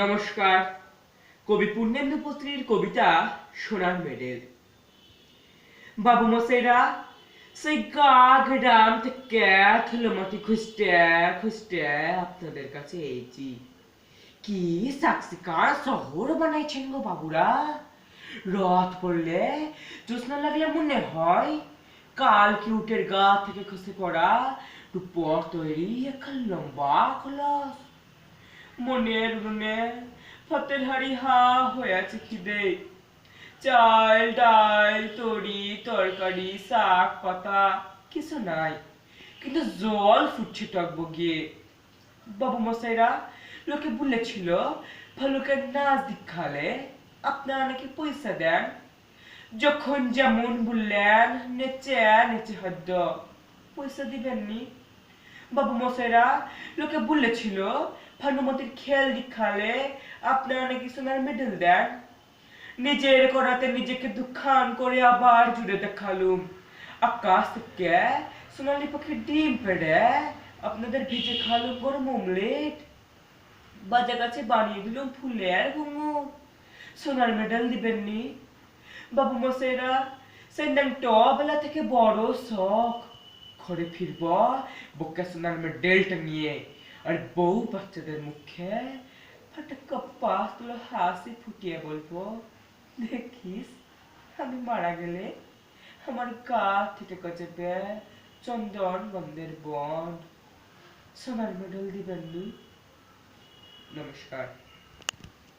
নমস্কার। কবি পূর্ণেন্দু পত্রীর কবিতা সোনার মেডেল। বাবু মশাইরা সেই গা গ্রাম থেকে ধুলোমাটি খুঁজতে খুঁজতে আপনাদের কাছে এসেছি। কি সাকসিকার শহর বানাইছেন গো বাবুরা। রথ পড়লে জ্যোৎস্না লাগলে মনে হয় কাল কিউটের গা থেকে খসে পড়া রূপর তৈরি একটা লম্বা খলস। মনের উনুনে ভাতের হাড়ি হা হয়ে আছে খিদে। চাল ডাল তরি তরকারি শাক পাতা কিছু নাই, কিন্তু জল ফুটছে টকবগিয়ে। বাবু মশাইরা লোকে বলেছিল ভালুকের নাচ দেখালে আপনারা নাকি পয়সা দেন। যখন যেমন বললেন নেচে নেচে হদ্দ পয়সা দিবেননি। বাবু মশাইরা লোকে বলেছিল ভানুমতির খেল দেখালে আপনারা নাকি সোনার মেডেল দেন। নিজের করাতে নিজেকে দুঃখান করে আবার জুড়ে দেখালুম। আকাশ থেকে সোনালি পাখির ডিম পেড়ে আপনাদের ভিজে খালুম গরম অমলেট। বাজা গাছে বানিয়ে দিলুম ফুলের ঘুঙুর। সোনার মেডেল দিবেননি। বাবু মশাইরা সেই বেলা থেকে বড় শখ ঘরে ফিরব বুকে সোনার মেডেলটা নিয়ে, আর বউ বাচ্চাদের মুখে ফাটাক্কা পাস তুলে হাসি ফুটিয়ে বলবো, দেখিস আমি মারা গেলে আমার গা থেকে গজাবে চন্দন গন্ধের বন। সোনার মেডেল দিবেননি। নমস্কার।